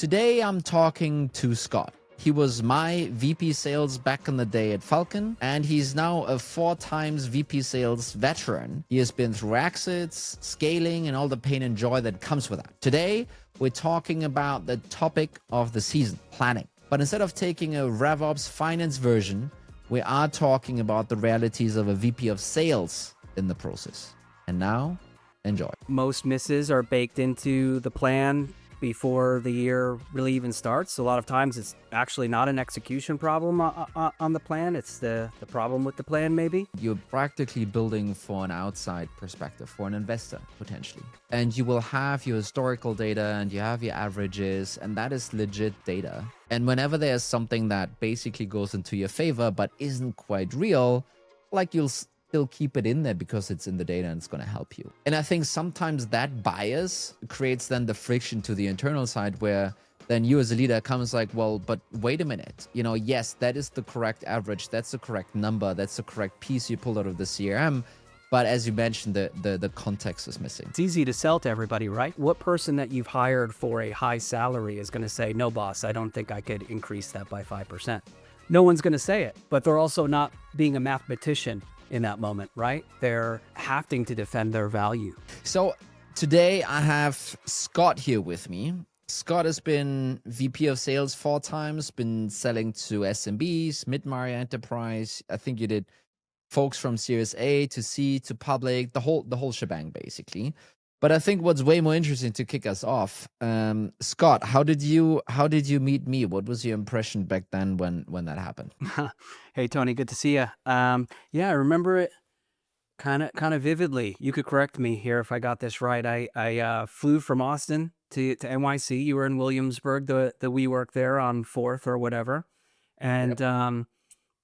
Today I'm talking to Scott. He was my VP sales back in the day at Falcon, and he's now a 4 times VP sales veteran. He has been through exits, scaling, and all the pain and joy that comes with that. Today, we're talking about the topic of the season, planning. But instead of taking a RevOps finance version, we are talking about the realities of a VP of sales in the process. And now, enjoy. Most misses are baked into the plan before the year really even starts. A lot of times it's actually not an execution problem on the plan. It's the problem with the plan, maybe. You're practically building for an outside perspective, for an investor, potentially. And you will have your historical data and you have your averages, and that is legit data. And whenever there's something that basically goes into your favor but isn't quite real, like you'll still keep it in there because it's in the data and it's going to help you. And I think sometimes that bias creates then the friction to the internal side where then you as a leader comes like, well, but wait a minute, yes, that is the correct average. That's the correct number. That's the correct piece you pulled out of the CRM. But as you mentioned, the context is missing. It's easy to sell to everybody, right? What person that you've hired for a high salary is going to say, no, boss, I don't think I could increase that by 5%. No one's going to say it, but they're also not being a mathematician in that moment, right? They're having to defend their value. So today I have Scott here with me. Scott has been VP of sales 4 times, been selling to SMBs, mid-market enterprise. I think you did folks from Series A to C to public, the whole shebang basically. But I think what's way more interesting to kick us off, Scott, how did you meet me? What was your impression back then when that happened? Hey, Tony, good to see you. Yeah, I remember it kind of vividly. You could correct me here if I got this right. I flew from Austin to NYC. You were in Williamsburg, the WeWork there on 4th or whatever. And yep.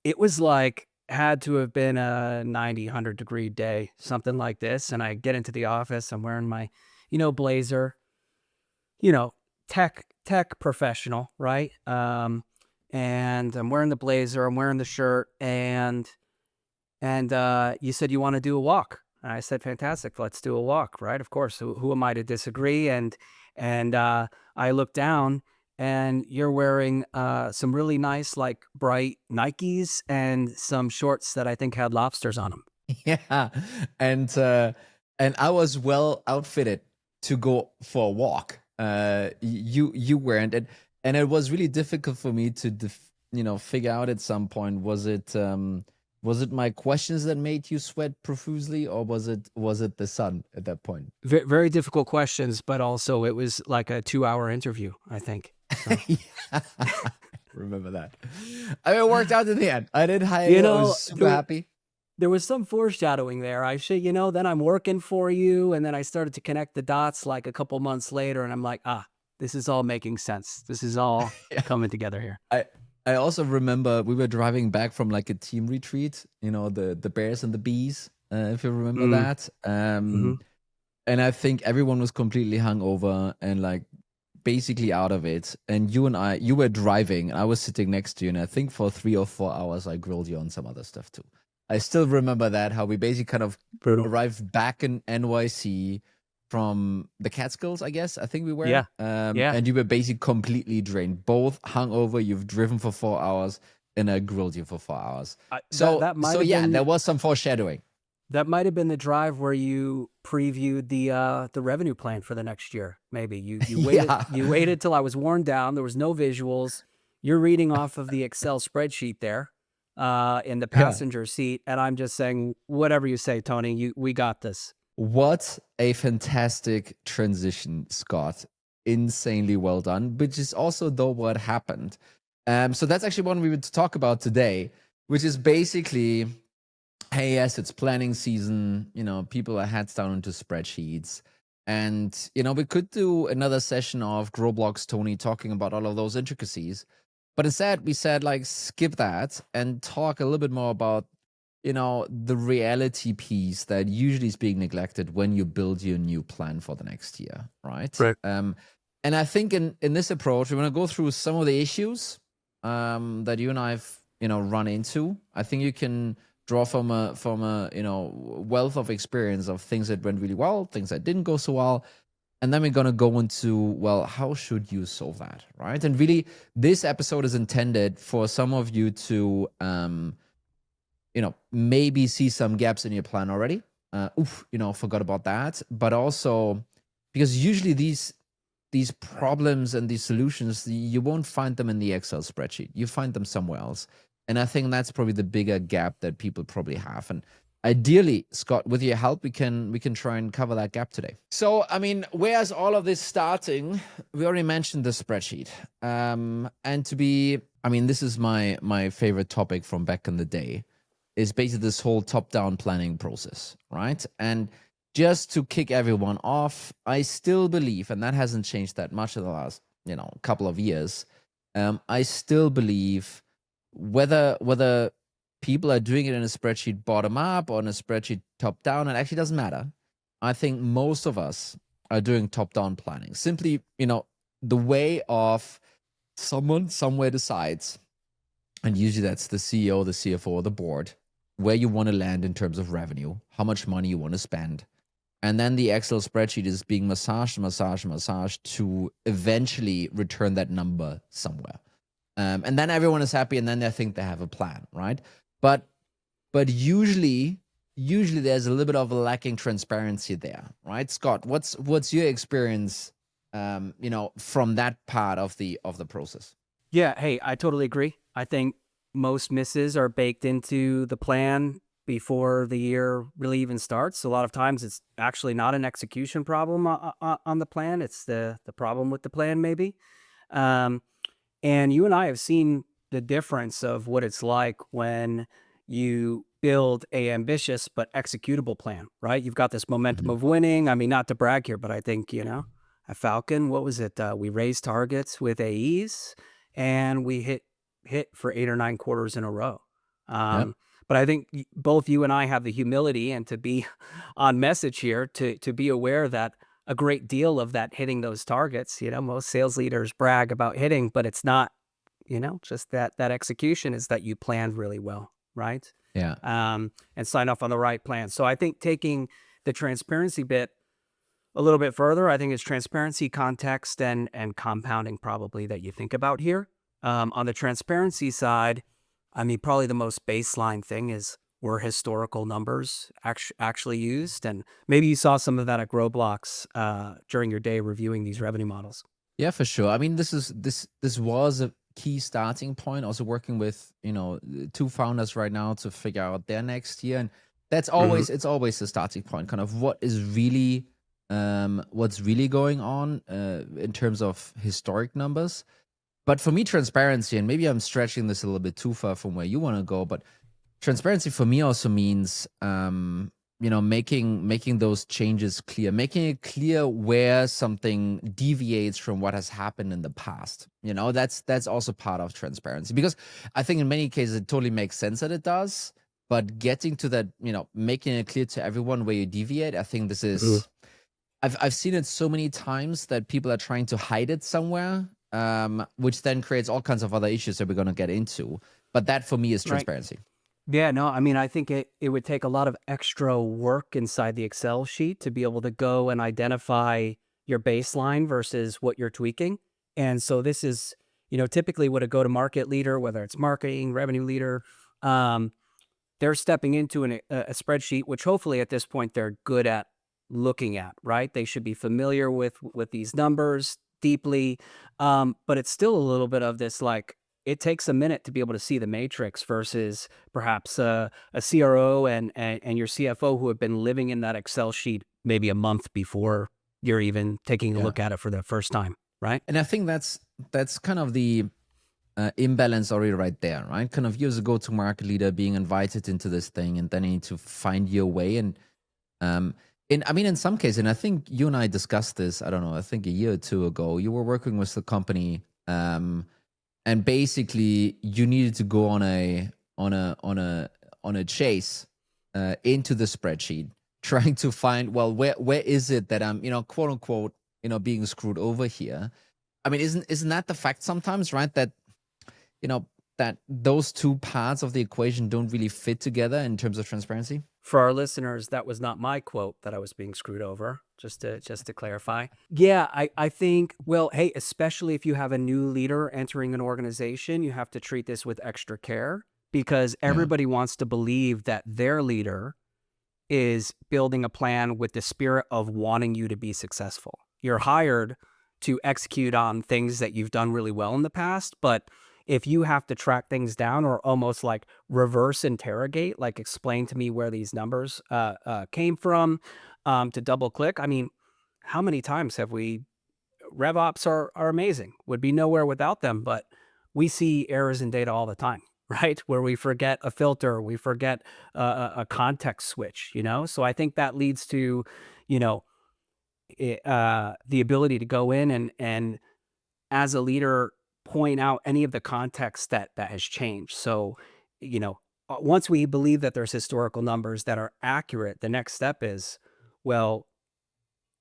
It was like, had to have been a 90, 100 degree day, something like this. And I get into the office, I'm wearing my, blazer, tech professional, right? And I'm wearing the blazer, I'm wearing the shirt, and you said you want to do a walk. And I said, fantastic, let's do a walk, right? Of course, who am I to disagree? And I looked down, and you're wearing some really nice, like bright Nikes and some shorts that I think had lobsters on them. Yeah, and I was well outfitted to go for a walk. You weren't, and it was really difficult for me to figure out at some point, was it my questions that made you sweat profusely, or was it the sun at that point? Very difficult questions, but also it was like a 2-hour interview, I think. So. Yeah. Remember that. I mean, it worked out in the end. I did hire I was super happy. There was some foreshadowing there. I say, then I'm working for you. And then I started to connect the dots like a couple months later. And I'm like, this is all making sense. This is all coming together here. I also remember we were driving back from like a team retreat, the bears and the bees, if you remember that. And I think everyone was completely hungover and like basically out of it. And you were driving and I was sitting next to you. And I think for 3 or 4 hours, I grilled you on some other stuff too. I still remember that, how we basically kind of arrived back in NYC from the Catskills, I guess. I think we were. Yeah. And you were basically completely drained, both hungover. You've driven for 4 hours and I grilled you for 4 hours. There was some foreshadowing. That might have been the drive where you previewed the revenue plan for the next year. Maybe you waited. You waited till I was worn down. There was no visuals. You're reading off of the Excel spreadsheet there in the passenger seat, and I'm just saying, whatever you say, Tony. We got this. What a fantastic transition, Scott! Insanely well done. Which is also though what happened. So that's actually one we would talk about today, which is basically, hey, yes, it's planning season. People are heads down into spreadsheets. And, we could do another session of Grow Blocks, Toni, talking about all of those intricacies. But instead, we said, like, skip that and talk a little bit more about, the reality piece that usually is being neglected when you build your new plan for the next year, right? Right. And I think in this approach, we're going to go through some of the issues that you and I've, run into. I think you can draw from a wealth of experience of things that went really well, things that didn't go so well, And then we're going to go into, well, how should you solve that, right? And really, this episode is intended for some of you to, maybe see some gaps in your plan already. Forgot about that. But also, because usually these problems and these solutions, you won't find them in the Excel spreadsheet. You find them somewhere else. And I think that's probably the bigger gap that people probably have. And ideally, Scott, with your help, we can try and cover that gap today. So, I mean, where's all of this starting? We already mentioned the spreadsheet. This is my favorite topic from back in the day, is basically this whole top-down planning process, right? And just to kick everyone off, I still believe, and that hasn't changed that much in the last, couple of years. I still believe whether people are doing it in a spreadsheet bottom up or in a spreadsheet top down, it actually doesn't matter. I think most of us are doing top down planning. Simply, the way of someone somewhere decides, and usually that's the CEO, the CFO, or the board, where you want to land in terms of revenue, how much money you want to spend. And then the Excel spreadsheet is being massaged to eventually return that number somewhere. And then everyone is happy, and then they think they have a plan, right? But usually there's a little bit of a lacking transparency there, right? Scott, what's your experience, from that part of the process? Yeah, hey, I totally agree. I think most misses are baked into the plan before the year really even starts. A lot of times it's actually not an execution problem on the plan. It's the problem with the plan, maybe. And you and I have seen the difference of what it's like when you build a ambitious but executable plan, right? You've got this momentum of winning. I mean, not to brag here, but I think, at Falcon, what was it? We raised targets with AEs and we hit for 8 or 9 quarters in a row. But I think both you and I have the humility and to be on message here to be aware that a great deal of that hitting those targets, most sales leaders brag about hitting, but it's not, just that execution is that you planned really well, right? Yeah. And sign off on the right plan. So I think taking the transparency bit a little bit further, I think it's transparency, context, and compounding probably that you think about here. On the transparency side, I mean, probably the most baseline thing is, were historical numbers actually used? And maybe you saw some of that at Growblocks during your day reviewing these revenue models. Yeah, for sure. I mean, this was a key starting point. Also working with, 2 founders right now to figure out their next year. And that's always, it's always the starting point, kind of what's really going on in terms of historic numbers. But for me, transparency, and maybe I'm stretching this a little bit too far from where you want to go, but transparency for me also means, making those changes clear, making it clear where something deviates from what has happened in the past. That's also part of transparency, because I think in many cases it totally makes sense that it does, but getting to that, making it clear to everyone where you deviate, I think this is, I've seen it so many times that people are trying to hide it somewhere, which then creates all kinds of other issues that we're going to get into. But that for me is transparency. Right. Yeah, no, I mean, I think it would take a lot of extra work inside the Excel sheet to be able to go and identify your baseline versus what you're tweaking. And so this is, typically what a go-to-market leader, whether it's marketing, revenue leader, they're stepping into a spreadsheet, which hopefully at this point they're good at looking at, right? They should be familiar with these numbers deeply, but it's still a little bit of this, like, it takes a minute to be able to see the matrix versus perhaps a CRO and your CFO who have been living in that Excel sheet maybe a month before you're even taking a look at it for the first time, right? And I think that's kind of the imbalance already right there, right? Kind of you as a go-to-market leader being invited into this thing, and then you need to find your way. And in some cases, and I think you and I discussed this, I don't know, I think a year or two ago, you were working with the company, and basically you needed to go on a chase into the spreadsheet, trying to find, well, where is it that I'm, quote unquote, being screwed over here. I mean, isn't that the fact sometimes, right? That, that those two parts of the equation don't really fit together in terms of transparency? For our listeners, that was not my quote that I was being screwed over, just to clarify. Yeah, I think, well, hey, especially if you have a new leader entering an organization, you have to treat this with extra care because Yeah. everybody wants to believe that their leader is building a plan with the spirit of wanting you to be successful. You're hired to execute on things that you've done really well in the past, but if you have to track things down or almost like reverse interrogate, like explain to me where these numbers came from, to double click. I mean, how many times have we RevOps are amazing, would be nowhere without them, but we see errors in data all the time, right? Where we forget a filter, we forget a context switch, you know? So I think that leads to, you know, the ability to go in and as a leader, point out any of the context that has changed. So, you know, once we believe that there's historical numbers that are accurate, the next step is, well,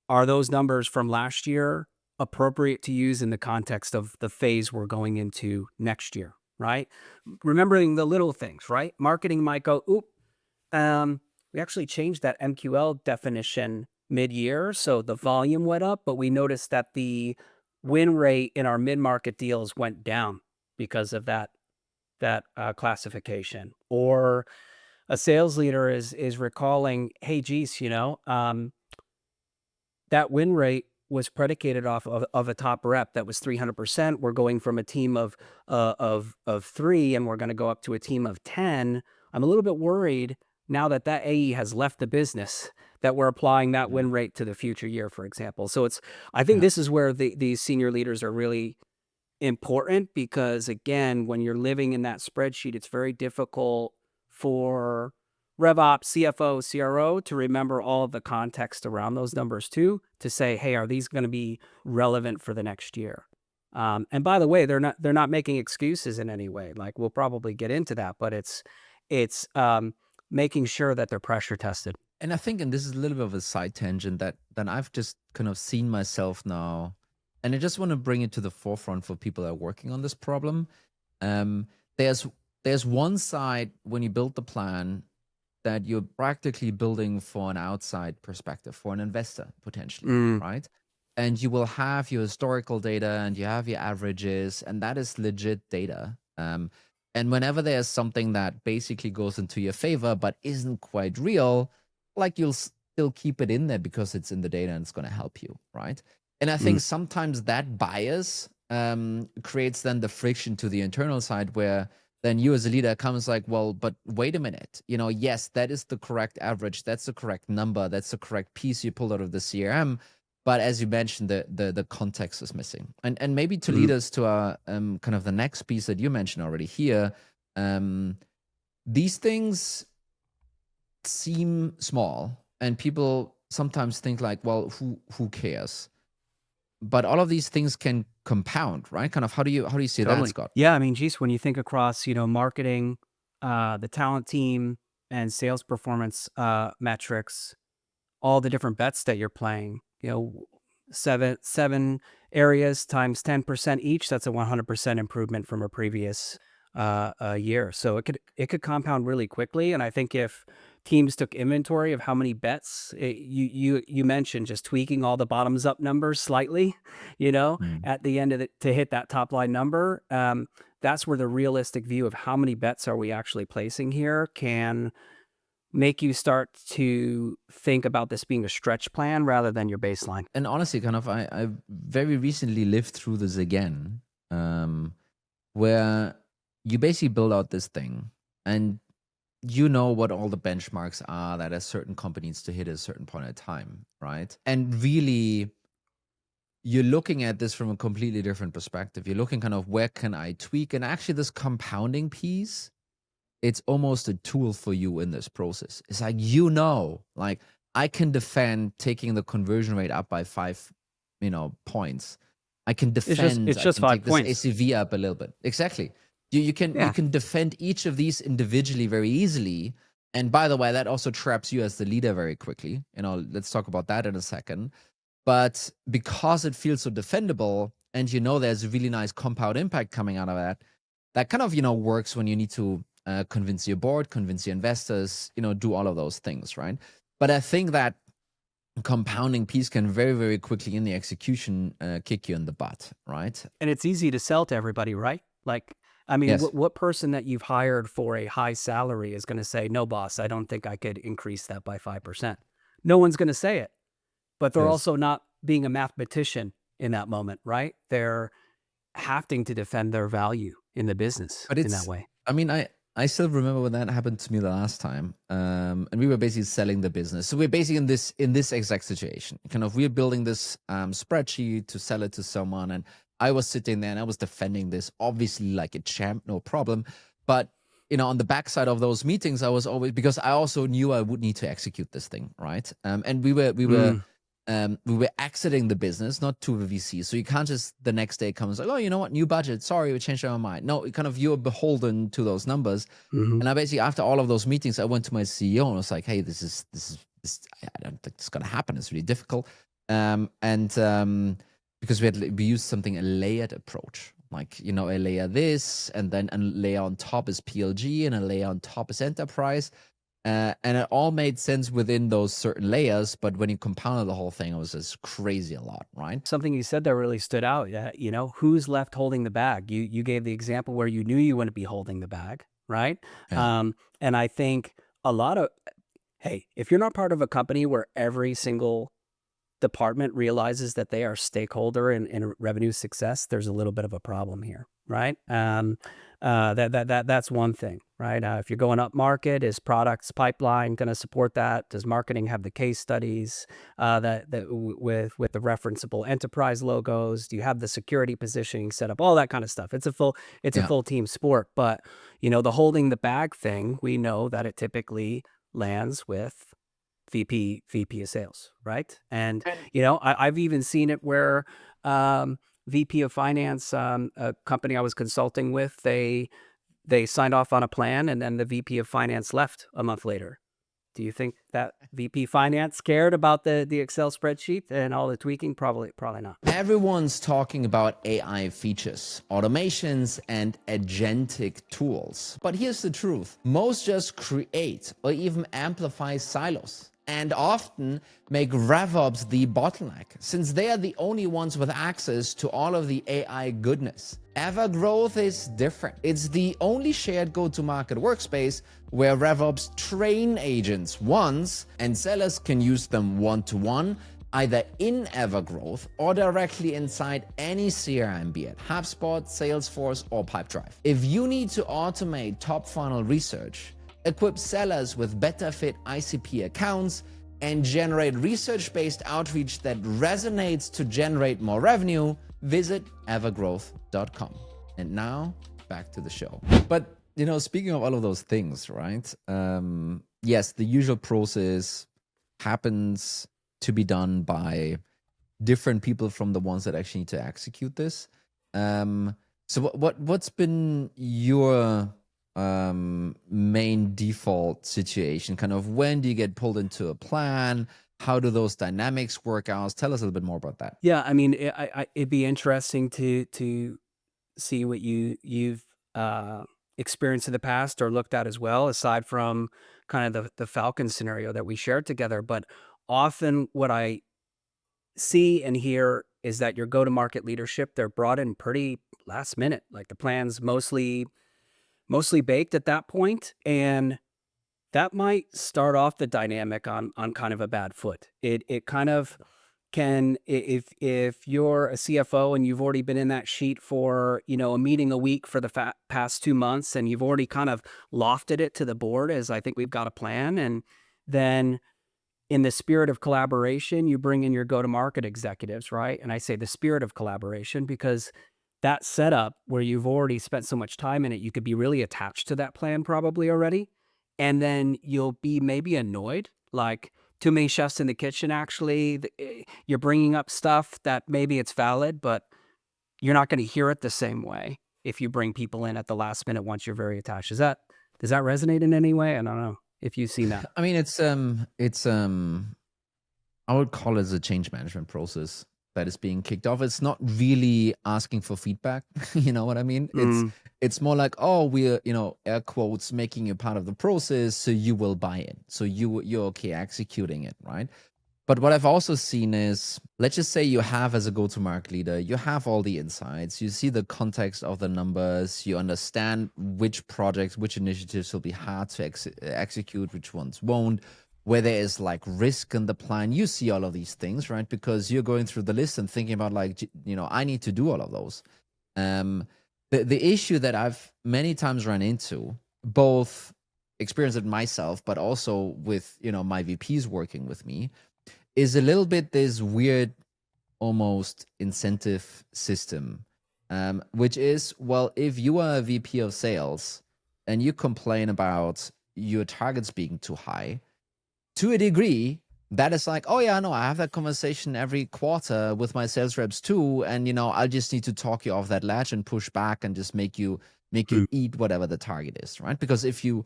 are those numbers from last year appropriate to use in the context of the phase we're going into next year, right? Remembering the little things, right? Marketing might go, oop, we actually changed that MQL definition mid-year, so the volume went up, but we noticed that the win rate in our mid-market deals went down because of that classification. Or a sales leader is recalling, hey, geez, that win rate was predicated off of a top rep that was 300%. We're going from a team of 3 and we're going to go up to a team of 10. I'm a little bit worried now that AE has left the business that we're applying that win rate to the future year, for example. So I think Yeah. this is where these senior leaders are really important because, again, when you're living in that spreadsheet, it's very difficult for RevOps, CFO, CRO to remember all of the context around those numbers too, to say, hey, are these going to be relevant for the next year? And by the way, they're not making excuses in any way. Like, we'll probably get into that, but it's making sure that they're pressure tested. And I think, and this is a little bit of a side tangent that I've just kind of seen myself now, and I just want to bring it to the forefront for people that are working on this problem. Um, there's one side when you build the plan that you're practically building for an outside perspective, for an investor potentially, right? And you will have your historical data and you have your averages, and that is legit data. And whenever there's something that basically goes into your favor but isn't quite real, like you'll still keep it in there because it's in the data and it's going to help you, right? And I think sometimes that bias creates then the friction to the internal side where then you as a leader comes like, well, but wait a minute, yes, that is the correct average. That's the correct number. That's the correct piece you pulled out of the CRM. But as you mentioned, the context is missing. And maybe to lead us to our kind of the next piece that you mentioned already here, these things seem small and people sometimes think like, well, who cares? But all of these things can compound, right? Kind of how do you see that, Scott? Yeah, I mean, geez, when you think across, marketing, the talent team, and sales performance metrics, all the different bets that you're playing, seven areas times 10% each, that's a 100% improvement from a previous year. So it could compound really quickly. And I think if teams took inventory of how many bets, you mentioned just tweaking all the bottoms up numbers slightly, at the end of it to hit that top line number. That's where the realistic view of how many bets are we actually placing here can make you start to think about this being a stretch plan rather than your baseline. And honestly, kind of, I very recently lived through this again, where you basically build out this thing and you know what all the benchmarks are that a certain company needs to hit at a certain point in time, right? And really, you're looking at this from a completely different perspective. You're looking kind of where can I tweak? And actually, this compounding piece, it's almost a tool for you in this process. It's like, like I can defend taking the conversion rate up by 5, points. I can defend. It's just I can 5 take this points. ACV up a little bit. Exactly. You can defend each of these individually very easily. And by the way, that also traps you as the leader very quickly. Let's talk about that in a second. But because it feels so defendable, and there's a really nice compound impact coming out of that kind of works when you need to convince your board, convince your investors, do all of those things, right? But I think that compounding piece can very, very quickly in the execution kick you in the butt, right? And it's easy to sell to everybody, right? Like, I mean, Yes. what person that you've hired for a high salary is going to say, no, boss, I don't think I could increase that by 5%. No one's going to say it, but they're Yes. also not being a mathematician in that moment, right? They're having to defend their value in the business But in that way. I mean, I still remember when that happened to me the last time. And we were basically selling the business. So we're basically in this exact situation. Kind of, we're building this spreadsheet to sell it to someone. And I was sitting there and I was defending this, obviously like a champ, no problem. But on the backside of those meetings, I was always, because I also knew I would need to execute this thing, right? And we were exiting the business, not to the VC. So you can't just the next day come and say, oh, you know what, new budget. Sorry, we changed our mind. No, you're beholden to those numbers. Mhm. And I basically, after all of those meetings, I went to my CEO and was like, hey, this is I don't think it's going to happen. It's really difficult. Because we used something, a layered approach, like, a layer this, and then a layer on top is PLG, and a layer on top is enterprise. And it all made sense within those certain layers, but when you compounded the whole thing, it was just crazy a lot, right? Something you said that really stood out. Who's left holding the bag? You gave the example where you knew you wouldn't be holding the bag, right? Yeah. And I think hey, if you're not part of a company where every single department realizes that they are stakeholder in revenue success, there's a little bit of a problem here, right? That's one thing, right? If you're going up market, is products pipeline going to support that? Does marketing have the case studies with the referenceable enterprise logos? Do you have the security positioning set up? All that kind of stuff. It's a full team sport. But the holding the bag thing, we know that it typically lands with VP of sales, right? And I've even seen it where VP of finance, a company I was consulting with, they signed off on a plan, and then the VP of finance left a month later. Do you think that VP finance cared about the Excel spreadsheet and all the tweaking? Probably not. Everyone's talking about AI features, automations, and agentic tools. But here's the truth. Most just create or even amplify silos, and often make RevOps the bottleneck, since they are the only ones with access to all of the AI goodness. Evergrowth is different. It's the only shared go-to-market workspace where RevOps train agents once, and sellers can use them one-to-one, either in Evergrowth or directly inside any CRM, be it HubSpot, Salesforce, or Pipedrive. If you need to automate top funnel research, equip sellers with better fit ICP accounts, and generate research-based outreach that resonates to generate more revenue, visit evergrowth.com. And now, back to the show. But, speaking of all of those things, right? Yes, the usual process happens to be done by different people from the ones that actually need to execute this. So what's been your main default situation? Kind of, when do you get pulled into a plan? How do those dynamics work out? Tell us a little bit more about that. Yeah, I mean, it'd be interesting to see what you've experienced in the past or looked at as well, aside from kind of the Falcon scenario that we shared together. But often what I see and hear is that your go-to-market leadership, they're brought in pretty last minute. Like, the plan's mostly baked at that point, and that might start off the dynamic on kind of a bad foot. It kind of can, if you're a CFO and you've already been in that sheet for a meeting a week for the past 2 months, and you've already kind of lofted it to the board as, I think we've got a plan, and then in the spirit of collaboration, you bring in your go-to-market executives, right? And I say the spirit of collaboration because that setup where you've already spent so much time in it, you could be really attached to that plan probably already. And then you'll be maybe annoyed, like, too many chefs in the kitchen, actually. You're bringing up stuff that maybe it's valid, but you're not going to hear it the same way if you bring people in at the last minute once you're very attached. Does that resonate in any way? I don't know if you've seen that. I mean, it's I would call it a change management process that is being kicked off. It's not really asking for feedback. You know what I mean? It's more like, oh, we're, air quotes, making you part of the process, so you will buy in. So you're okay executing it, right? But what I've also seen is, let's just say you have, as a go-to-market leader, you have all the insights, you see the context of the numbers, you understand which projects, which initiatives will be hard to execute, which ones won't, where there is like risk in the plan. You see all of these things, right? Because you're going through the list and thinking about like, I need to do all of those. The issue that I've many times run into, both experienced it myself, but also with, my VPs working with me, is a little bit this weird, almost incentive system, which is, well, if you are a VP of sales and you complain about your targets being too high, to a degree, that is like, oh yeah, no, I have that conversation every quarter with my sales reps too, and I just need to talk you off that ledge and push back and just make you eat whatever the target is, right? Because if you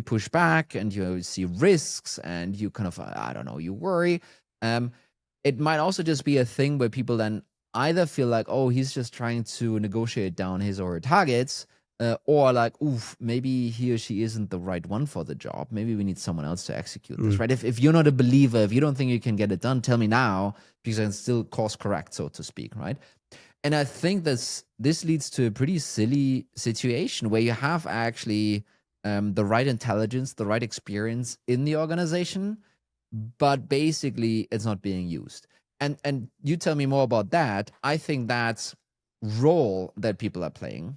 push back and you see risks and you kind of, I don't know, you worry, it might also just be a thing where people then either feel like, oh, he's just trying to negotiate down his or her targets, or like, oof, maybe he or she isn't the right one for the job. Maybe we need someone else to execute this, right? If you're not a believer, if you don't think you can get it done, tell me now, because I can still course correct, so to speak, right? And I think this leads to a pretty silly situation where you have actually the right intelligence, the right experience in the organization, but basically it's not being used. And you tell me more about that. I think that role that people are playing,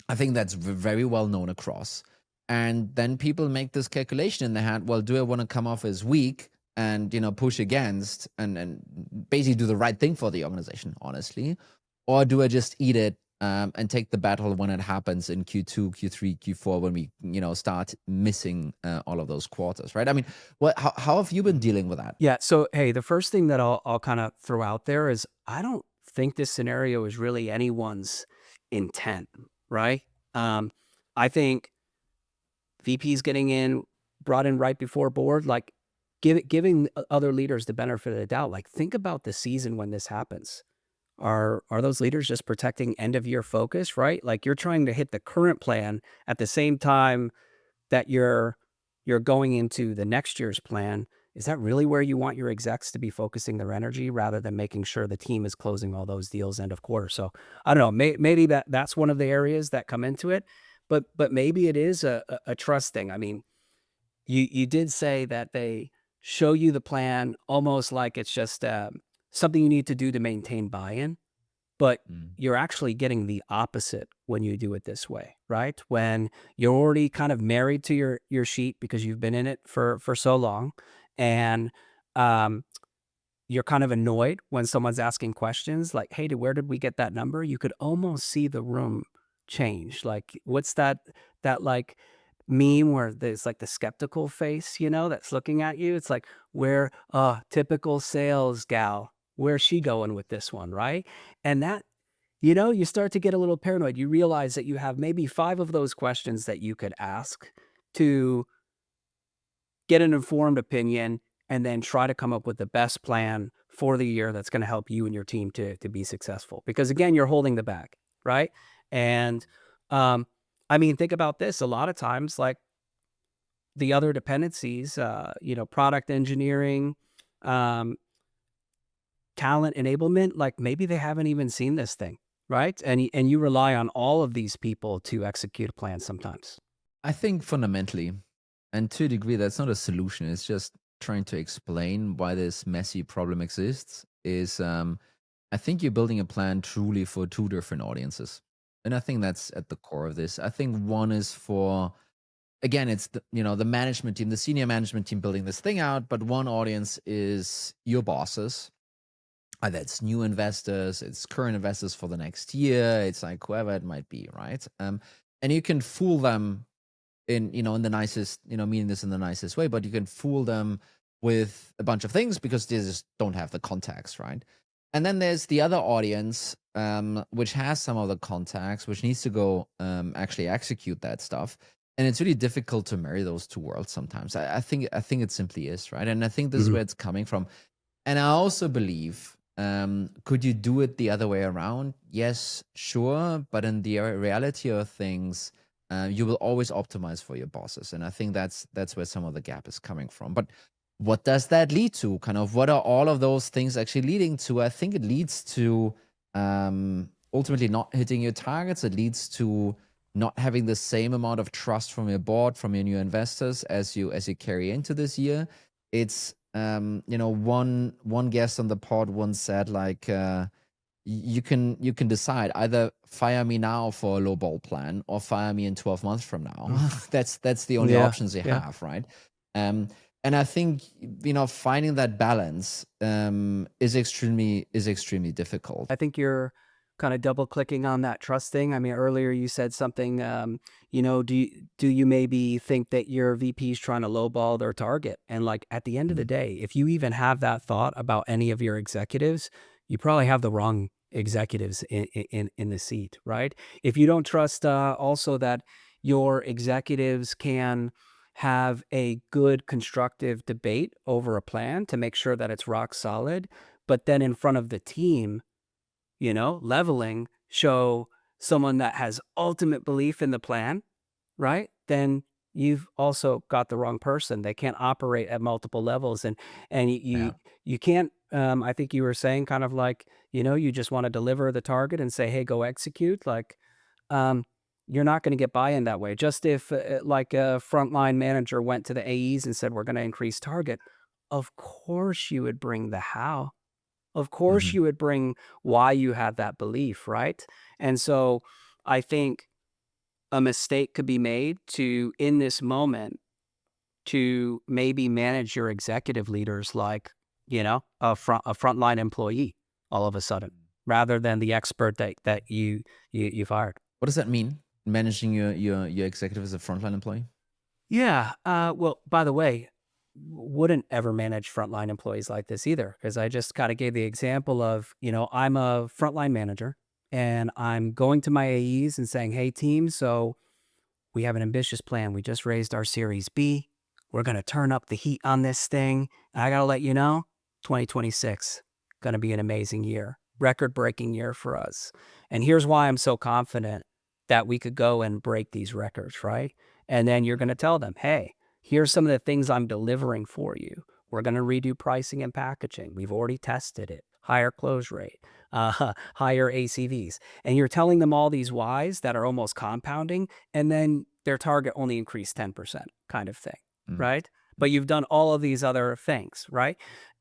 I think that's very well known across. And then people make this calculation in their head, well, do I want to come off as weak and, push against and basically do the right thing for the organization, honestly? Or do I just eat it and take the battle when it happens in Q2, Q3, Q4, when we, start missing all of those quarters, right? I mean, how have you been dealing with that? Yeah. So, hey, the first thing that I'll kind of throw out there is I don't think this scenario is really anyone's intent, right? I think VPs getting brought in right before board, like giving other leaders the benefit of the doubt. Like, think about the season when this happens. Are those leaders just protecting end of year focus, right? Like, you're trying to hit the current plan at the same time that you're going into the next year's plan. Is that really where you want your execs to be focusing their energy rather than making sure the team is closing all those deals end of quarter? So I don't know, maybe that's one of the areas that come into it, but maybe it is a trust thing. I mean, you did say that they show you the plan almost like it's just something you need to do to maintain buy-in, but you're actually getting the opposite when you do it this way, right? When you're already kind of married to your sheet because you've been in it for so long, and you're kind of annoyed when someone's asking questions like, hey, where did we get that number? You could almost see the room change. Like, what's that like meme where there's like the skeptical face, that's looking at you? It's like, where, typical sales gal, where's she going with this one, right? And that, you start to get a little paranoid. You realize that you have maybe 5 of those questions that you could ask to get an informed opinion and then try to come up with the best plan for the year that's going to help you and your team to be successful. Because again, you're holding the bag, right? And I mean, think about this. A lot of times, like the other dependencies, product engineering, talent enablement, like maybe they haven't even seen this thing, right? And you rely on all of these people to execute a plan sometimes. I think fundamentally, and to a degree, that's not a solution. It's just trying to explain why this messy problem exists. I think you're building a plan truly for 2 different audiences. And I think that's at the core of this. I think one is for, again, it's the management team, the senior management team building this thing out, but one audience is your bosses. Either it's new investors, it's current investors for the next year, it's like whoever it might be, right? And you can fool them in the nicest, meaning this in the nicest way, but you can fool them with a bunch of things because they just don't have the context, right? And then there's the other audience, which has some of the contacts, which needs to go actually execute that stuff. And it's really difficult to marry those 2 worlds sometimes. I think it simply is, right? And I think this is where it's coming from. And I also believe Could you do it the other way around? Yes, sure. But in the reality of things, you will always optimize for your bosses. And I think that's where some of the gap is coming from. But what does that lead to? Kind of what are all of those things actually leading to? I think it leads to ultimately not hitting your targets. It leads to not having the same amount of trust from your board, from your new investors as you carry into this year. It's one guest on the pod once said, like, you can decide either fire me now for a low ball plan or fire me in 12 months from now. That's the only Yeah, options you yeah. have, right? And I think finding that balance is extremely difficult. I think you're kind of double clicking on that trust thing. I mean, earlier you said something, do you maybe think that your VP is trying to lowball their target? And like at the end of the day, if you even have that thought about any of your executives, you probably have the wrong executives in the seat, right? If you don't trust also that your executives can have a good constructive debate over a plan to make sure that it's rock solid, but then in front of the team, leveling, show someone that has ultimate belief in the plan, right? Then you've also got the wrong person. They can't operate at multiple levels, and Yeah. you can't. I think you were saying kind of like, you just want to deliver the target and say, hey, go execute. Like, you're not going to get buy-in that way. Just if like a frontline manager went to the AEs and said, we're going to increase target, of course you would bring the how. Of course you would bring why you have that belief, right? And so I think a mistake could be made to, in this moment, to maybe manage your executive leaders like, a frontline employee all of a sudden, rather than the expert that you've hired. What does that mean? Managing your executive as a frontline employee? Yeah. Well, by the way, wouldn't ever manage frontline employees like this either, because I just kind of gave the example of, I'm a frontline manager and I'm going to my AEs and saying, hey, team, so we have an ambitious plan. We just raised our Series B. We're going to turn up the heat on this thing. I got to let you know, 2026, going to be an amazing year, record-breaking year for us. And here's why I'm so confident that we could go and break these records, right? And then you're going to tell them, hey, here's some of the things I'm delivering for you. We're going to redo pricing and packaging. We've already tested it. Higher close rate, higher ACVs. And you're telling them all these whys that are almost compounding, and then their target only increased 10% kind of thing, right? But you've done all of these other things, right?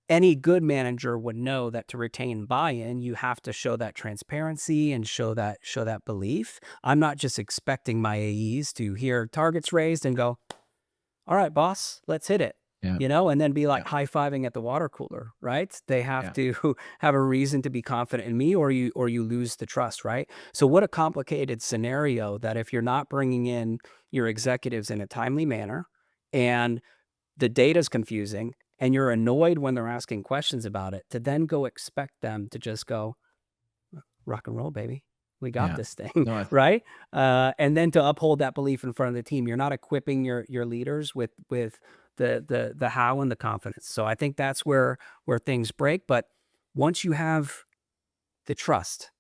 Any good manager would know that to retain buy-in, you have to show that transparency and show that belief. I'm not just expecting my AEs to hear targets raised and go, all right, boss, let's hit it. Yeah. And then be like high-fiving at the water cooler, right? They have to have a reason to be confident in me, or you lose the trust, right? So what a complicated scenario that if you're not bringing in your executives in a timely manner and the data's confusing and you're annoyed when they're asking questions about it, to then go expect them to just go, rock and roll, baby. We got this thing, No, right? And then to uphold that belief in front of the team, you're not equipping your leaders with the how and the confidence. So I think that's where things break. But once you have the trust,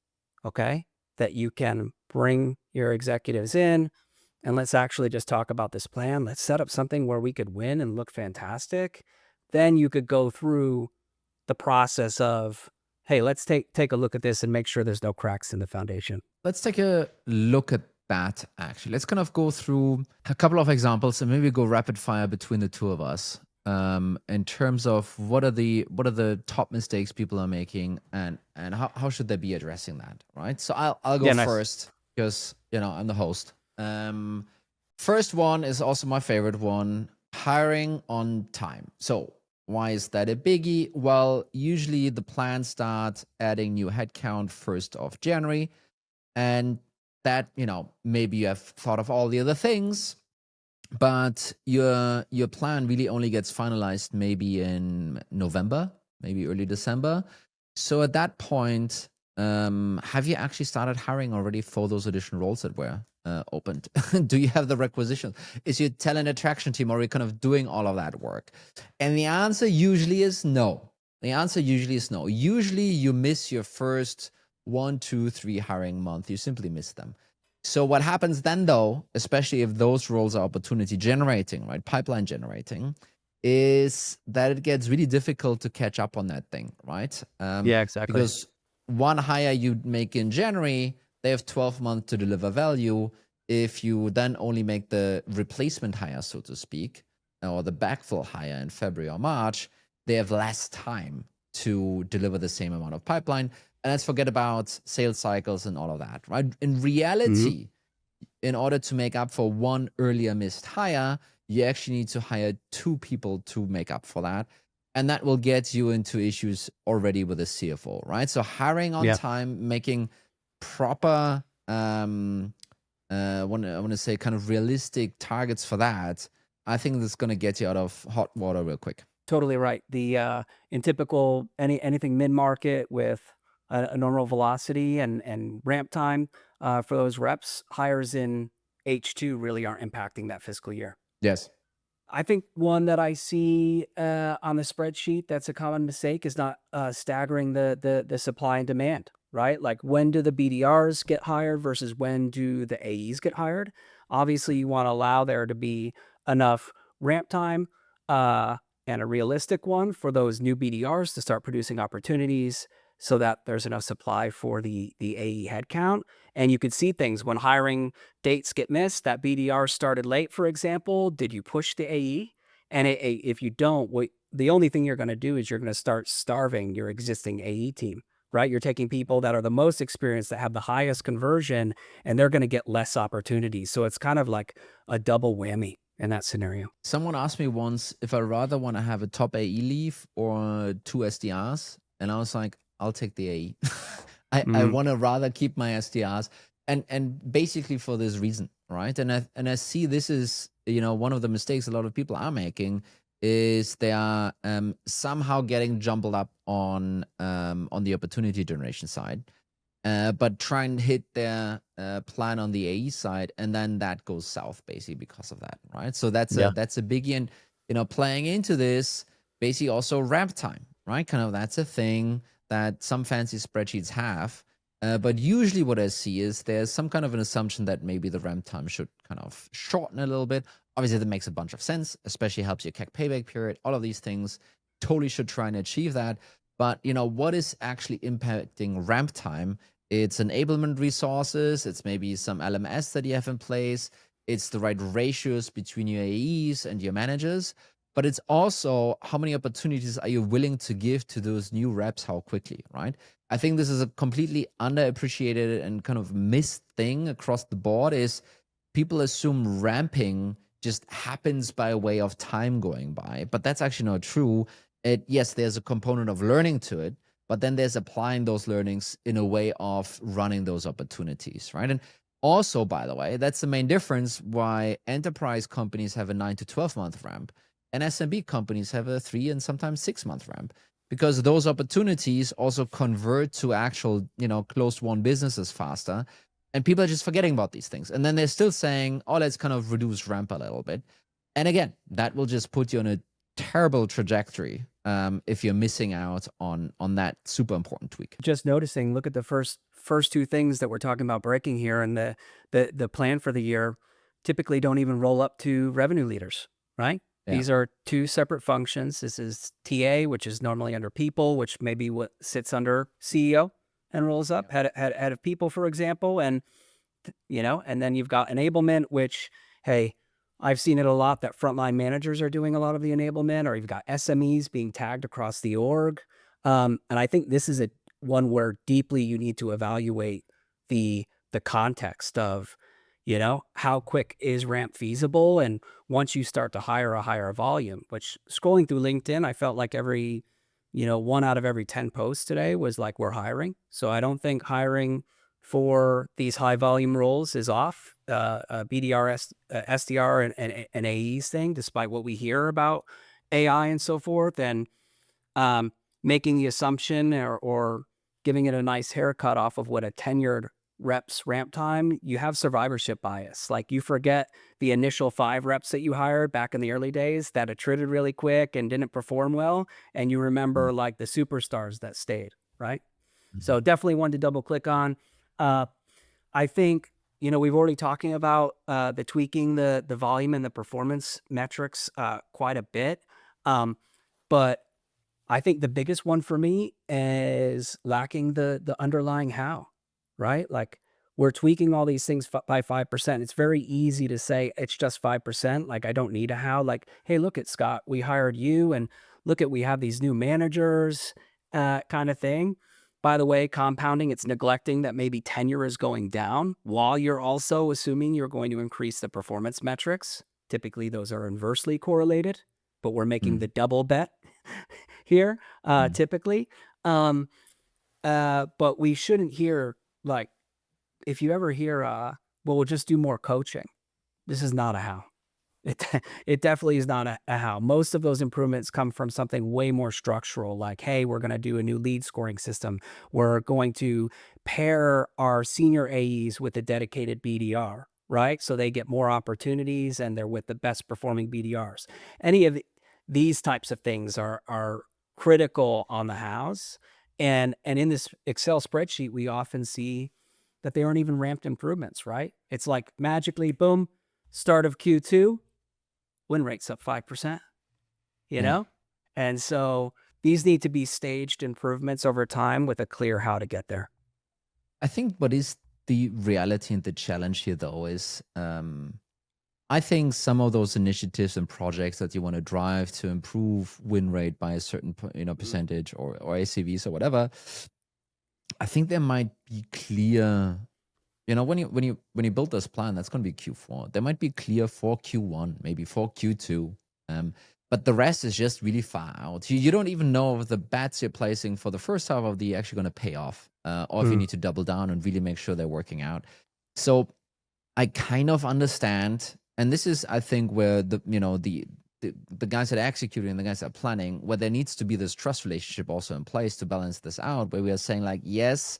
okay, that you can bring your executives in, and let's actually just talk about this plan. Let's set up something where we could win and look fantastic. Then you could go through the process of, hey, let's take a look at this and make sure there's no cracks in the foundation. let's take a look at that actually. Let's kind of go through a couple of examples and maybe go rapid fire between the two of us in terms of what are the top mistakes people are making and how should they be addressing that, right? So I'll go first because I'm the host. First one is also my favorite one, hiring on time. So why is that a biggie? Well, usually the plan starts adding new headcount 1st of January. And that, maybe you have thought of all the other things, but your plan really only gets finalized maybe in November, maybe early December. So at that point, have you actually started hiring already for those additional roles that were opened? Do you have the requisitions? Is your talent attraction team already kind of doing all of that work? And the answer usually is no. The answer usually is no. Usually you miss your first 1, 2, 3 hiring month. You simply miss them. So what happens then, though, especially if those roles are opportunity generating, right, pipeline generating, is that it gets really difficult to catch up on that thing, right? Yeah, exactly. Because one hire you make in January, they have 12 months to deliver value. If you then only make the replacement hire, so to speak, or the backfill hire in February or March, they have less time to deliver the same amount of pipeline. And let's forget about sales cycles and all of that, right? In reality, in order to make up for one earlier missed hire, you actually need to hire 2 people to make up for that. And that will get you into issues already with a CFO, right? So hiring on time, making proper, I want to say kind of realistic targets for that, I think that's going to get you out of hot water real quick. Totally right. The in typical anything mid-market with a normal velocity and ramp time for those reps, hires in H2 really aren't impacting that fiscal year. Yes. I think one that I see on the spreadsheet that's a common mistake is not staggering the supply and demand, right? Like when do the BDRs get hired versus when do the AEs get hired? Obviously, you want to allow there to be enough ramp time and a realistic one for those new BDRs to start producing opportunities so that there's enough supply for the AE headcount. And you could see things when hiring dates get missed, that BDR started late, for example. Did you push the AE? And if you don't, the only thing you're going to do is you're going to start starving your existing AE team, right? You're taking people that are the most experienced, that have the highest conversion, and they're going to get less opportunities. So it's kind of like a double whammy in that scenario. Someone asked me once if I rather want to have a top AE leave or 2 SDRs. And I was like, I'll take the AE. I want to rather keep my SDRs, and basically for this reason, right? And I see this is, one of the mistakes a lot of people are making is they are somehow getting jumbled up on the opportunity generation side, but try and hit their plan on the AE side, and then that goes south basically because of that, right? So that's a biggie, and playing into this basically also ramp time, right? Kind of that's a thing that some fancy spreadsheets have. But usually what I see is there's some kind of an assumption that maybe the ramp time should kind of shorten a little bit. Obviously, that makes a bunch of sense, especially helps your CAC payback period. All of these things totally should try and achieve that. But, what is actually impacting ramp time? It's enablement resources. It's maybe some LMS that you have in place. It's the right ratios between your AEs and your managers. But it's also how many opportunities are you willing to give to those new reps, how quickly, right? I think this is a completely underappreciated and kind of missed thing across the board is people assume ramping just happens by way of time going by, but that's actually not true. Yes, there's a component of learning to it, but then there's applying those learnings in a way of running those opportunities, right? And also, by the way, that's the main difference why enterprise companies have a 9 to 12 month ramp. And SMB companies have a 3 and sometimes 6 month ramp, because those opportunities also convert to actual, closed won businesses faster. And people are just forgetting about these things. And then they're still saying, oh, let's kind of reduce ramp a little bit. And again, that will just put you on a terrible trajectory if you're missing out on that super important tweak. Just noticing, look at the first 2 things that we're talking about breaking here, and the plan for the year typically don't even roll up to revenue leaders, right? Yeah. These are 2 separate functions. This is TA, which is normally under people, which maybe what sits under CEO and rolls up, head of people, for example. And, and then you've got enablement, which, hey, I've seen it a lot that frontline managers are doing a lot of the enablement, or you've got SMEs being tagged across the org. And I think this is one where deeply you need to evaluate the context of, how quick is ramp feasible? And once you start to hire a higher volume, which scrolling through LinkedIn, I felt like every, 1 out of every 10 posts today was like, we're hiring. So I don't think hiring for these high volume roles is off. BDR, SDR, and AEs thing, despite what we hear about AI and so forth, and making the assumption or giving it a nice haircut off of what a tenured reps ramp time, you have survivorship bias. Like you forget the initial 5 reps that you hired back in the early days that attrited really quick and didn't perform well. And you remember like the superstars that stayed, right? Mhm. So definitely one to double click on. Uh, I think, we've already talking about the tweaking the volume and the performance metrics quite a bit. But I think the biggest one for me is lacking the underlying how, right? Like we're tweaking all these things by 5%. It's very easy to say it's just 5%. Like I don't need a how. Like, hey, look at Scott, we hired you, and look at we have these new managers, kind of thing. By the way, compounding, it's neglecting that maybe tenure is going down while you're also assuming you're going to increase the performance metrics. Typically, those are inversely correlated, but we're making the double bet here, Mm. typically. But we shouldn't hear like, if you ever hear, well, we'll just do more coaching. This is not a how. It, it definitely is not a how. Most of those improvements come from something way more structural, like, hey, we're going to do a new lead scoring system. We're going to pair our senior AEs with a dedicated BDR, right? So they get more opportunities and they're with the best performing BDRs. Any of these types of things are critical on the hows. And in this Excel spreadsheet, we often see that they aren't even ramped improvements, right? It's like magically, boom, start of Q2, win rate's up 5%, you Yeah. know? And so these need to be staged improvements over time with a clear how to get there. I think what is the reality and the challenge here, though, is I think some of those initiatives and projects that you want to drive to improve win rate by a certain percentage or ACVs or whatever, I think there might be clear. When you build this plan, that's going to be Q4. There might be clear for Q1, maybe for Q2, but the rest is just really far out. You don't even know if the bets you're placing for the first half of the year actually going to pay off, or if you need to double down and really make sure they're working out. So I kind of understand, and this is, I think, where the guys that are executing and the guys that are planning, where there needs to be this trust relationship also in place to balance this out, where we are saying like, yes,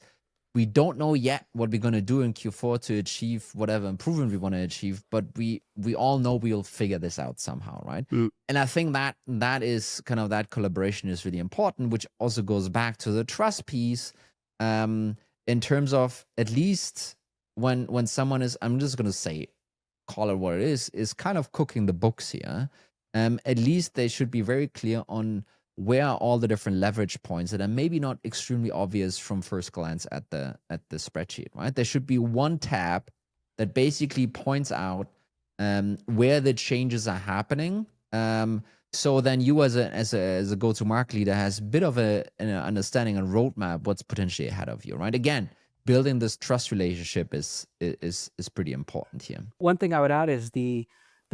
we don't know yet what we're going to do in Q4 to achieve whatever improvement we want to achieve, but we all know we'll figure this out somehow, right? And I think that is kind of, that collaboration is really important, which also goes back to the trust piece, in terms of, at least when someone is, I'm just going to say, call it what it is kind of cooking the books here. At least they should be very clear on where are all the different leverage points that are maybe not extremely obvious from first glance at the spreadsheet, right? There should be one tab that basically points out where the changes are happening. So then you as a go-to-market leader has a bit of an understanding and roadmap what's potentially ahead of you, right? Again, building this trust relationship is pretty important here. One thing I would add is the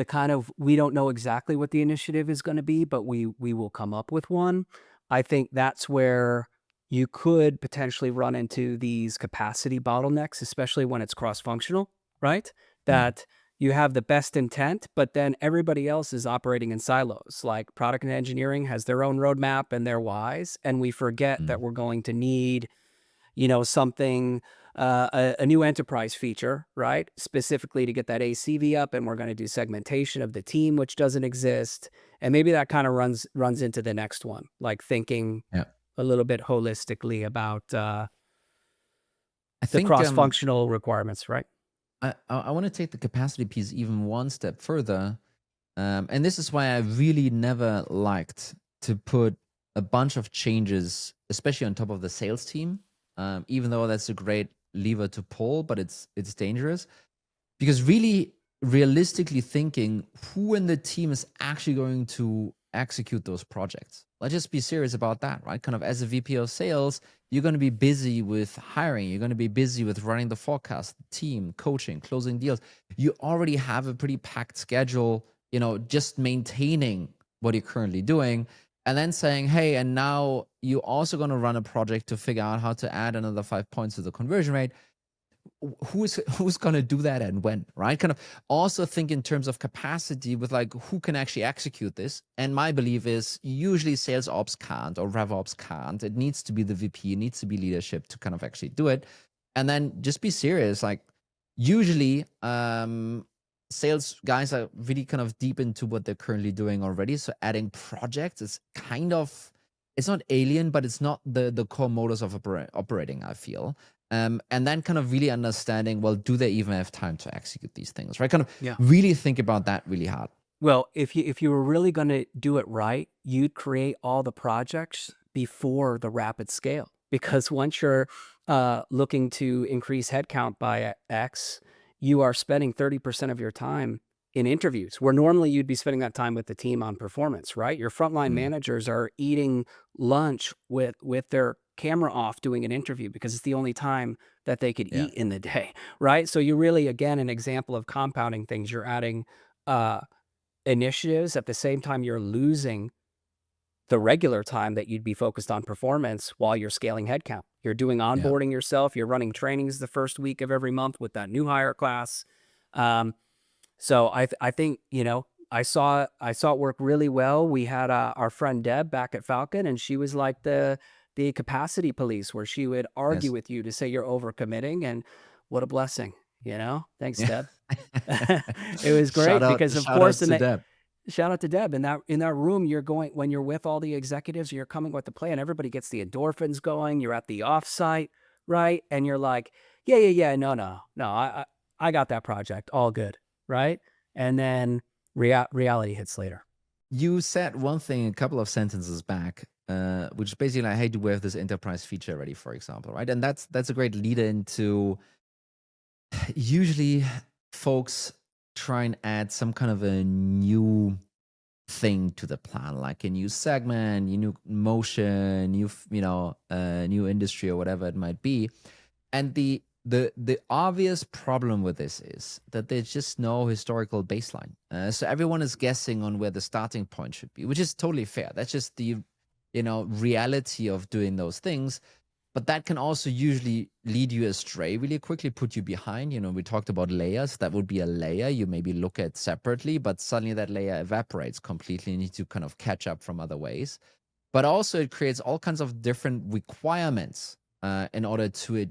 kind of, we don't know exactly what the initiative is going to be, but we will come up with one. I think that's where you could potentially run into these capacity bottlenecks, especially when it's cross-functional, right? That you have the best intent, but then everybody else is operating in silos. Like product and engineering has their own roadmap and their whys, and we forget that we're going to need, something, a new enterprise feature, right? Specifically to get that ACV up, and we're going to do segmentation of the team, which doesn't exist. And maybe that kind of runs into the next one, like thinking Yeah. a little bit holistically about I the think cross-functional requirements, right? I want to take the capacity piece even one step further. And this is why I really never liked to put a bunch of changes, especially on top of the sales team, even though that's a great lever to pull, but it's dangerous. Because really, realistically thinking, who in the team is actually going to execute those projects? Let's just be serious about that, right? Kind of, as a VP of sales, you're going to be busy with hiring. You're going to be busy with running the forecast, team, coaching, closing deals. You already have a pretty packed schedule, just maintaining what you're currently doing. And then saying, hey, and now you're also going to run a project to figure out how to add another 5 points to the conversion rate. Who's going to do that and when, right? Kind of also think in terms of capacity with like, who can actually execute this. And my belief is usually sales ops can't, or rev ops can't. It needs to be the VP, it needs to be leadership to kind of actually do it. And then just be serious. Like usually, sales guys are really kind of deep into what they're currently doing already. So adding projects is kind of, it's not alien, but it's not the core modus of operating, I feel. And then kind of really understanding, well, do they even have time to execute these things, right? Kind of Yeah. really think about that really hard. Well, if you were really going to do it right, you'd create all the projects before the rapid scale. Because once you're looking to increase headcount by X, you are spending 30% of your time in interviews, where normally you'd be spending that time with the team on performance, right? Your frontline managers are eating lunch with their camera off doing an interview because it's the only time that they could eat in the day, right? So you're really, again, an example of compounding things. You're adding initiatives at the same time you're losing the regular time that you'd be focused on performance while you're scaling headcount. You're doing onboarding yourself. You're running trainings the first week of every month with that new hire class. So I think, I saw it work really well. We had our friend Deb back at Falcon, and she was like the capacity police, where she would argue with you to say you're overcommitting, and what a blessing, Thanks, Deb. It was great because, of course, shout out to Deb. In that room, you're going, when you're with all the executives, you're coming with the plan. Everybody gets the endorphins going. You're at the offsite, right? And you're like, yeah, no, I got that project, all good, right? And then reality hits later. You said one thing a couple of sentences back, which is basically like, hey, do we have this enterprise feature ready, for example, right? And that's a great lead into, usually folks try and add some kind of a new thing to the plan, like a new segment, new motion, new industry or whatever it might be. And the obvious problem with this is that there's just no historical baseline. So everyone is guessing on where the starting point should be, which is totally fair. That's just the reality of doing those things. But that can also usually lead you astray really quickly, put you behind. We talked about layers. That would be a layer you maybe look at separately, but suddenly that layer evaporates completely. You need to kind of catch up from other ways. But also it creates all kinds of different requirements in order to,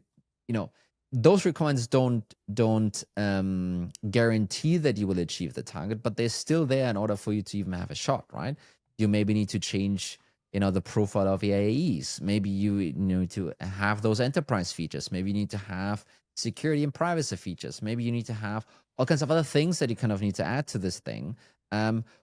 those requirements don't guarantee that you will achieve the target, but they're still there in order for you to even have a shot, right? You maybe need to change the profile of your AEs. Maybe you need to have those enterprise features. Maybe you need to have security and privacy features. Maybe you need to have all kinds of other things that you kind of need to add to this thing,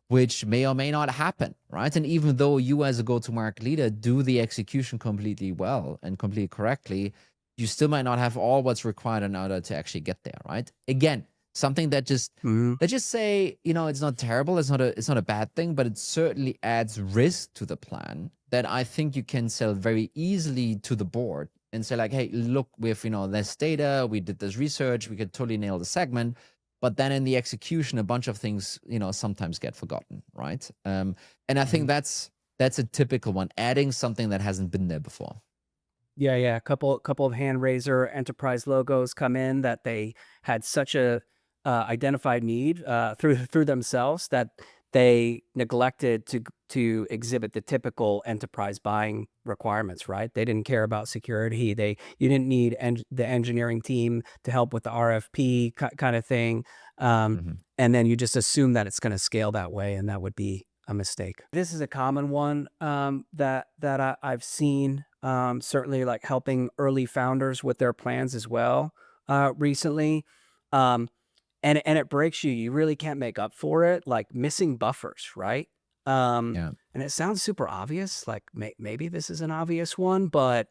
which may or may not happen, right? And even though you as a go-to-market leader do the execution completely well and completely correctly, you still might not have all what's required in order to actually get there, right? Again, something that just let's just say, it's not terrible, it's not a bad thing, but it certainly adds risk to the plan that I think you can sell very easily to the board and say like, hey, look, we have less data, we did this research, we could totally nail the segment, but then in the execution a bunch of things sometimes get forgotten, right? And I think that's a typical one, adding something that hasn't been there before. Yeah. A couple of hand raiser enterprise logos come in that they had such a identified need through themselves that they neglected to exhibit the typical enterprise buying requirements, right? They didn't care about security. You didn't need the engineering team to help with the RFP kind of thing. And then you just assume that it's going to scale that way, and that would be a mistake. This is a common one that I've seen, certainly like helping early founders with their plans as well recently. And it breaks you. You really can't make up for it, like missing buffers, right? And it sounds super obvious, like maybe this is an obvious one, but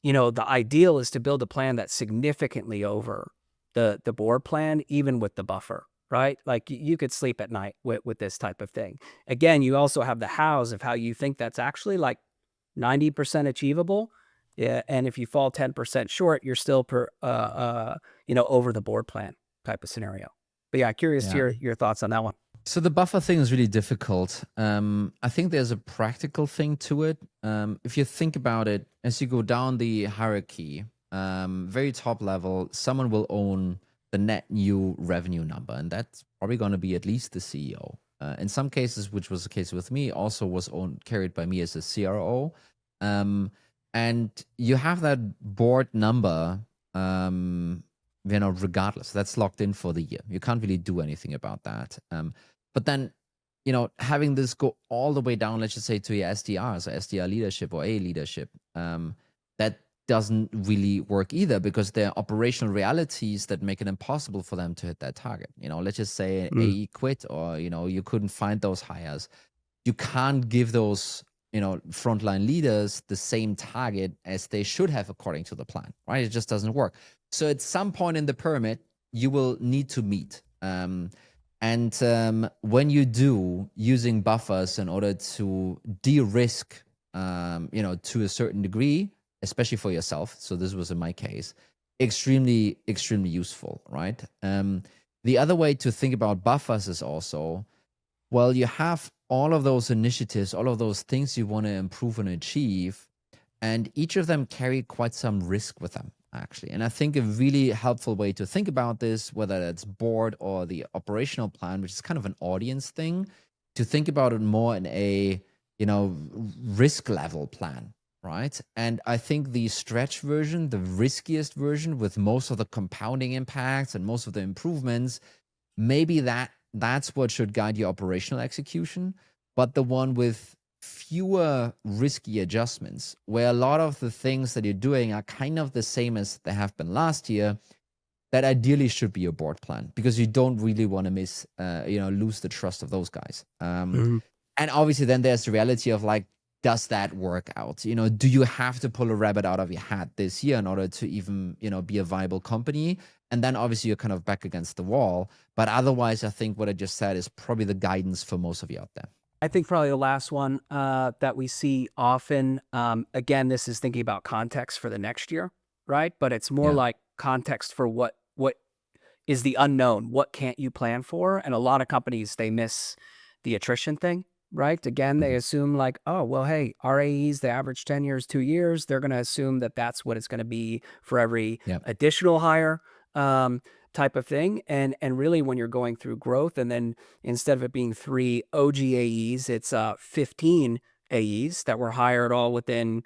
the ideal is to build a plan that's significantly over the board plan, even with the buffer, right? Like you could sleep at night with this type of thing. Again, you also have the hows of how you think that's actually like 90% achievable. Yeah, and if you fall 10% short, you're still over the board plan type of scenario. But yeah, curious to hear your thoughts on that one. So the buffer thing is really difficult. I think there's a practical thing to it. If you think about it, as you go down the hierarchy, very top level, someone will own the net new revenue number, and that's probably going to be at least the CEO. In some cases, which was the case with me, also was carried by me as a CRO. And you have that board number regardless. That's locked in for the year. You can't really do anything about that. But then, having this go all the way down, let's just say to your SDRs or SDR leadership or A leadership, that doesn't really work either, because there are operational realities that make it impossible for them to hit that target. Let's just say AE quit, or, you couldn't find those hires. You can't give those, frontline leaders the same target as they should have according to the plan, right? It just doesn't work. So at some point in the pyramid, you will need to meet. When you do, using buffers in order to de-risk, to a certain degree, especially for yourself. So this was in my case, extremely, extremely useful, right? The other way to think about buffers is also, well, you have all of those initiatives, all of those things you want to improve and achieve, and each of them carry quite some risk with them, actually. And I think a really helpful way to think about this, whether that's board or the operational plan, which is kind of an audience thing, to think about it more in a, risk level plan, right? And I think the stretch version, the riskiest version with most of the compounding impacts and most of the improvements, maybe that's what should guide your operational execution, but the one with fewer risky adjustments, where a lot of the things that you're doing are kind of the same as they have been last year, that ideally should be your board plan, because you don't really want to lose the trust of those guys. And obviously then there's the reality of like, does that work out? Do you have to pull a rabbit out of your hat this year in order to even, be a viable company? And then obviously you're kind of back against the wall. But otherwise, I think what I just said is probably the guidance for most of you out there. I think probably the last one that we see often, again, this is thinking about context for the next year, right? But it's more like context for what is the unknown. What can't you plan for? And a lot of companies, they miss the attrition thing, right? Again, they assume like, oh, well, hey, RAEs, the average tenure is 2 years. They're going to assume that that's what it's going to be for every additional hire. Type of thing. And really when you're going through growth, and then instead of it being 3 OG AEs, it's 15 AEs that were hired all within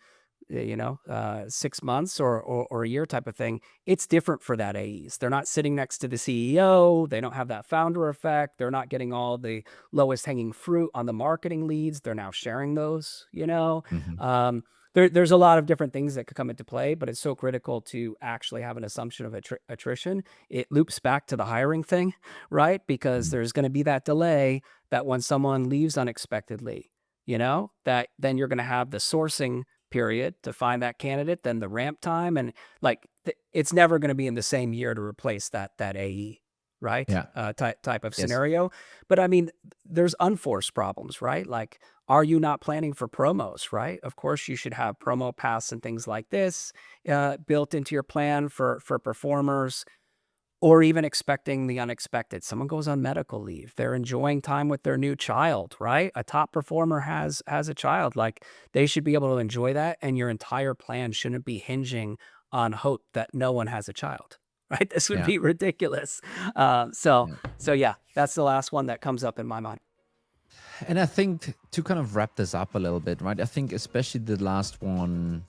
6 months or a year type of thing. It's different for that AEs. They're not sitting next to the CEO. They don't have that founder effect. They're not getting all the lowest hanging fruit on the marketing leads. They're now sharing those, There's a lot of different things that could come into play, but it's so critical to actually have an assumption of attrition. It loops back to the hiring thing, right? Because there's going to be that delay that when someone leaves unexpectedly, that then you're going to have the sourcing period to find that candidate, then the ramp time. And like, it's never going to be in the same year to replace that AE, right? Type of scenario. But I mean, there's unforced problems, right? Like, are you not planning for promos, right? Of course, you should have promo paths and things like this built into your plan for performers, or even expecting the unexpected. Someone goes on medical leave. They're enjoying time with their new child, right? A top performer has a child. Like, they should be able to enjoy that, and your entire plan shouldn't be hinging on hope that no one has a child, right? This would be ridiculous. So yeah, that's the last one that comes up in my mind. And I think to kind of wrap this up a little bit, right? I think especially the last one,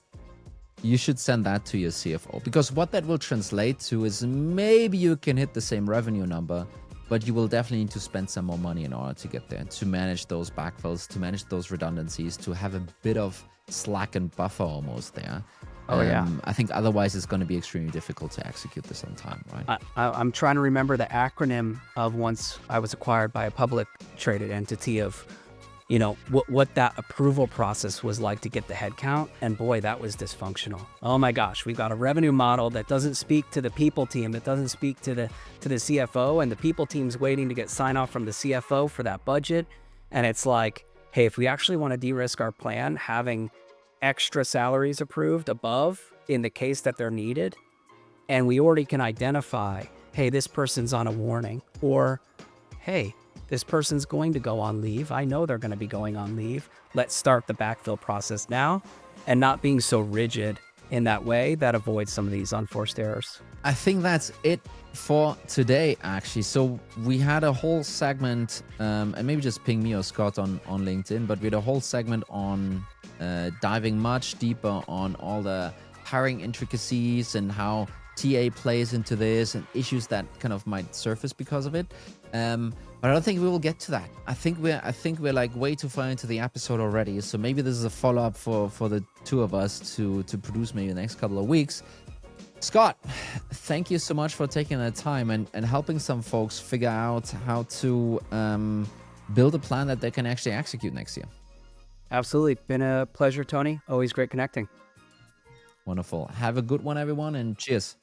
you should send that to your CFO, because what that will translate to is maybe you can hit the same revenue number, but you will definitely need to spend some more money in order to get there, to manage those backfills, to manage those redundancies, to have a bit of slack and buffer almost there. I think otherwise it's going to be extremely difficult to execute this on time, right? I'm trying to remember the acronym of once I was acquired by a public traded entity of, what that approval process was like to get the headcount. And boy, that was dysfunctional. Oh my gosh, we've got a revenue model that doesn't speak to the people team, that doesn't speak to the CFO, and the people team's waiting to get sign off from the CFO for that budget. And it's like, hey, if we actually want to de-risk our plan, having extra salaries approved above in the case that they're needed, and we already can identify, hey, this person's on a warning, or hey, this person's going to go on leave. I know they're going to be going on leave. Let's start the backfill process now, and not being so rigid in that way that avoids some of these unforced errors. I think that's it for today, actually. So we had a whole segment, and maybe just ping me or Scott on LinkedIn, but we had a whole segment on diving much deeper on all the hiring intricacies and how TA plays into this and issues that kind of might surface because of it. But I don't think we will get to that. I think we're like way too far into the episode already. So maybe this is a follow-up for the two of us to produce maybe the next couple of weeks. Scott, thank you so much for taking the time and helping some folks figure out how to build a plan that they can actually execute next year. Absolutely. Been a pleasure, Tony. Always great connecting. Wonderful. Have a good one, everyone, and cheers.